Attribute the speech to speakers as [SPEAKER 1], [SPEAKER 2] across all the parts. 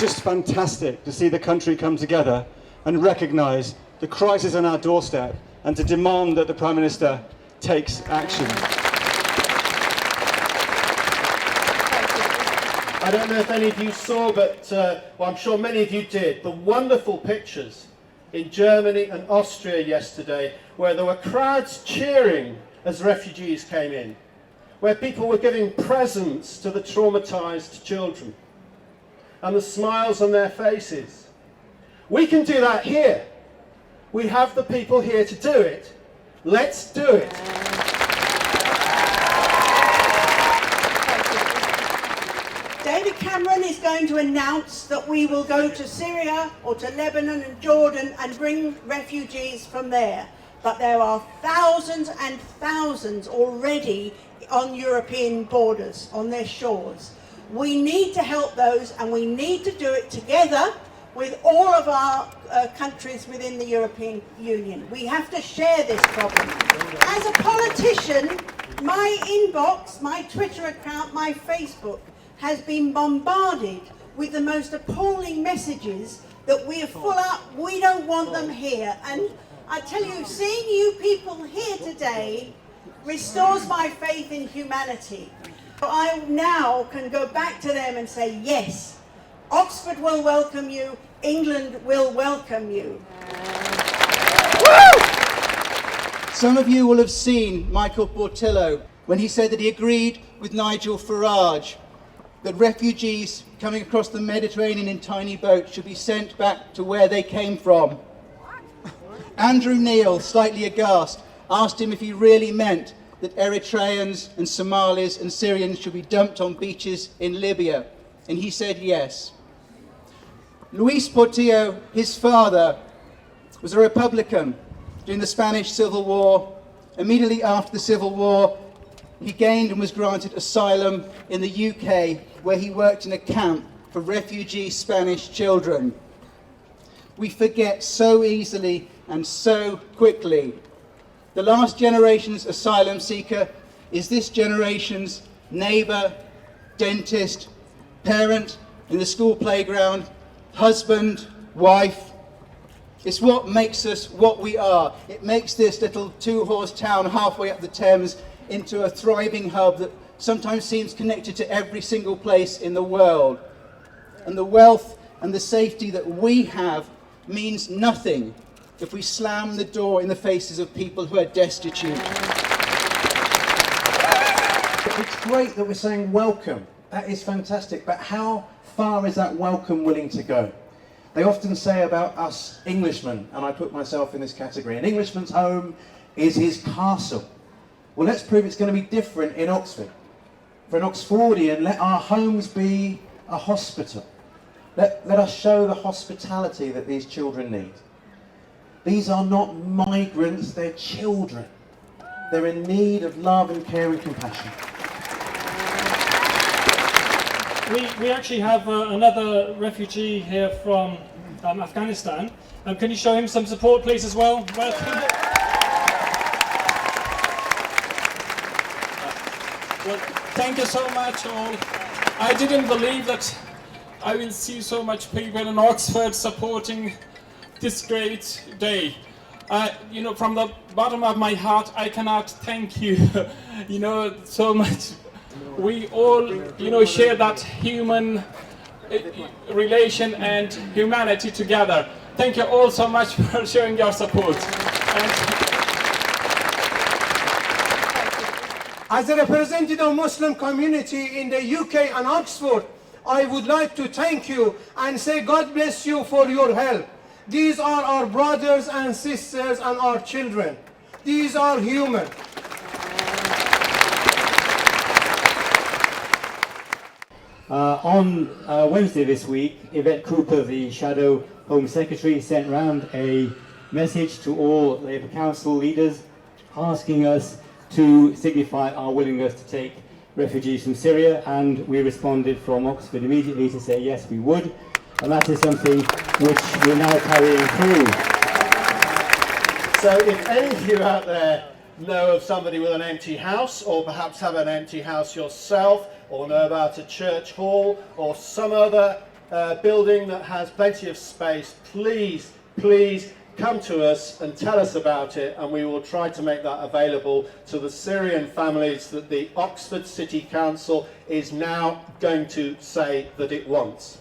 [SPEAKER 1] It's just fantastic to see the country come together and recognise the crisis on our doorstep and to demand that the Prime Minister takes action.
[SPEAKER 2] I don't know if any of you saw, but well, I'm sure many of you did, the wonderful pictures in Germany and Austria yesterday where there were crowds cheering as refugees came in, where people were giving presents to the traumatised children and the smiles on their faces. We can do that here. We have the people here to do it. Let's do it.
[SPEAKER 3] David Cameron is going to announce that we will go to Syria or to Lebanon and Jordan and bring refugees from there. But there are thousands and thousands already on European borders, on their shores. We need to help those, and we need to do it together with all of our countries within the European Union. We have to share this problem. As a politician, my inbox, my Twitter account, my Facebook has been bombarded with the most appalling messages that we are full up, we don't want them here. And I tell you, seeing you people here today restores my faith in humanity. I now can go back to them and say, yes, Oxford will welcome you, England will welcome you.
[SPEAKER 4] Woo! Some of you will have seen Michael Portillo when he said that he agreed with Nigel Farage that refugees coming across the Mediterranean in tiny boats should be sent back to where they came from. Andrew Neil, slightly aghast, asked him if he really meant that Eritreans and Somalis and Syrians should be dumped on beaches in Libya, and he said yes. Luis Portillo, his father, was a Republican during the Spanish Civil War. Immediately after the Civil War, he gained and was granted asylum in the UK, where he worked in a camp for refugee Spanish children. We forget so easily and so quickly. The last generation's asylum seeker is this generation's neighbour, dentist, parent in the school playground, husband, wife. It's what makes us what we are. It makes this little two-horse town halfway up the Thames into a thriving hub that sometimes seems connected to every single place in the world. And the wealth and the safety that we have means nothing if we slam the door in the faces of people who are destitute.
[SPEAKER 5] It's great that we're saying welcome. That is fantastic. But how far is that welcome willing to go? They often say about us Englishmen, and I put myself in this category, an Englishman's home is his castle. Well, let's prove it's going to be different in Oxford. For an Oxfordian, let our homes be a hospital. Let us show the hospitality that these children need. These are not migrants, they're children. They're in need of love and care and compassion.
[SPEAKER 6] We actually have another refugee here from Afghanistan. Can you show him some support, please, as well? Welcome. Well, thank you so much, all. I didn't believe that I will see so much people in Oxford supporting this great day. You know, from the bottom of my heart, I cannot thank you, you know, so much. We all, you know, share that human relation and humanity together. Thank you all so much for showing your support.
[SPEAKER 7] As a representative of Muslim community in the UK and Oxford, I would like to thank you and say God bless you for your help. These are our brothers and sisters and our children. These are human.
[SPEAKER 8] On Wednesday this week, Yvette Cooper, the Shadow Home Secretary, sent round a message to all Labour Council leaders asking us to signify our willingness to take refugees from Syria, and we responded from Oxford immediately to say yes, we would, and that is something which we're now carrying through.
[SPEAKER 2] So if any of you out there know of somebody with an empty house, or perhaps have an empty house yourself, or know about a church hall or some other building that has plenty of space, please, please come to us and tell us about it, and we will try to make that available to the Syrian families that the Oxford City Council is now going to say that it wants.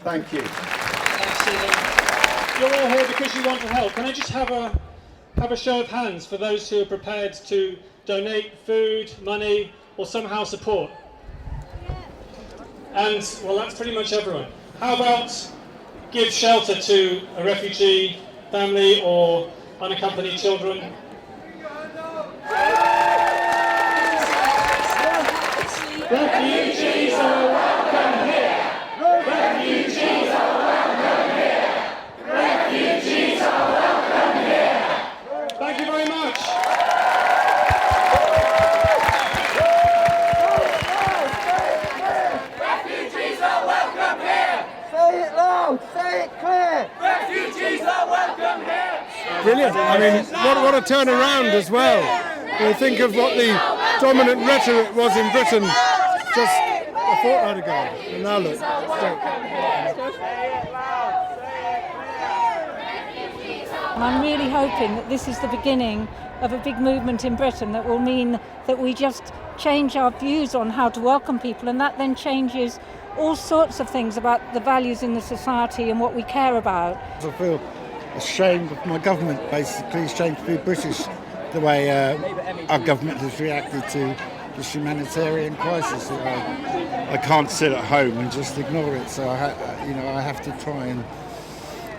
[SPEAKER 2] Thank you.
[SPEAKER 9] Thanks, Stephen. You're all here because you want to help. Can I just have a show of hands for those who are prepared to donate food, money, or somehow support? And, well, that's pretty much everyone. How about give shelter to a refugee family or unaccompanied children? Refugees are welcome here! Refugees are welcome here! Refugees are welcome here! Thank you very much.
[SPEAKER 10] Refugees are welcome here! Say it loud, say it clear! Refugees are welcome here!
[SPEAKER 11] Brilliant. I mean, what a turnaround as well. When you think of what the dominant rhetoric was in Britain just a fortnight ago. And now look.
[SPEAKER 12] I'm really hoping that this is the beginning of a big movement in Britain that will mean that we just change our views on how to welcome people, and that then changes all sorts of things about the values in the society and what we care about.
[SPEAKER 11] I feel ashamed of my government, basically ashamed to be British, the way our government has reacted to this humanitarian crisis. I can't sit at home and just ignore it, so I have to try and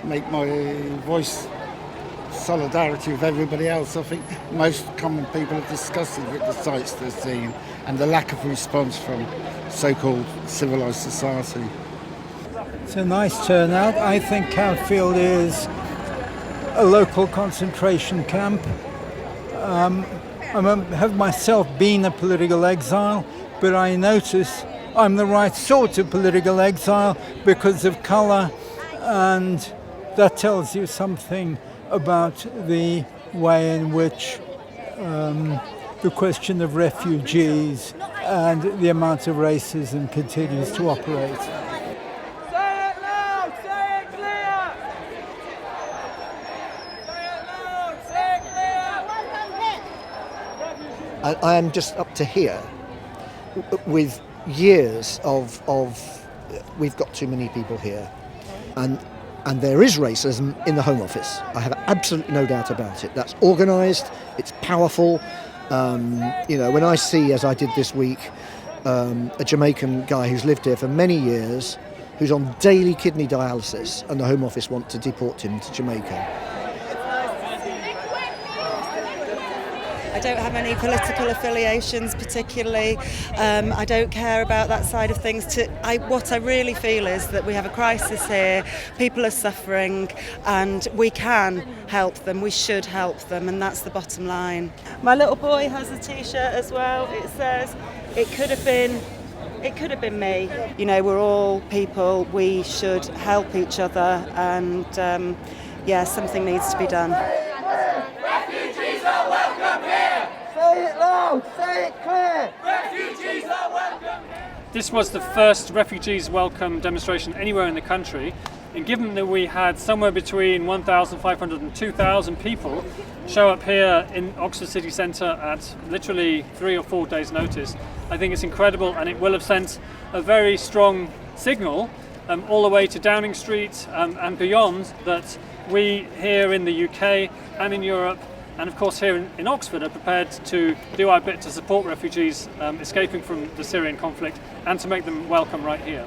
[SPEAKER 11] make my voice solidarity with everybody else. I think most common people are disgusted with the sights they're seeing and the lack of response from so-called civilised society.
[SPEAKER 13] It's a nice turnout. I think Cowfield is a local concentration camp. I have myself been a political exile, but I notice I'm the right sort of political exile because of colour, and that tells you something about the way in which the question of refugees and the amount of racism continues to operate.
[SPEAKER 10] Say it loud, say it clear! Say it loud, say it clear!
[SPEAKER 14] I am just up to here with years of we've got too many people here, and there is racism in the Home Office. I have absolutely no doubt about it. That's organised, it's powerful. When I see, as I did this week, a Jamaican guy who's lived here for many years, who's on daily kidney dialysis, and the Home Office want to deport him to Jamaica.
[SPEAKER 15] I don't have any political affiliations particularly. I don't care about that side of things. What I really feel is that we have a crisis here, people are suffering, and we can help them, we should help them, and that's the bottom line. My little boy has a t-shirt as well. It says, it could have been me. You know, we're all people, we should help each other, and something needs to be done.
[SPEAKER 10] Refugees are welcome here! Say it loud, say it clear! Refugees are welcome here!
[SPEAKER 9] This was the first Refugees Welcome demonstration anywhere in the country, and given that we had somewhere between 1,500 and 2,000 people show up here in Oxford City Centre at literally 3 or 4 days' notice, I think it's incredible, and it will have sent a very strong signal all the way to Downing Street and beyond, that we here in the UK and in Europe, and of course here in Oxford, are prepared to do our bit to support refugees escaping from the Syrian conflict and to make them welcome right here.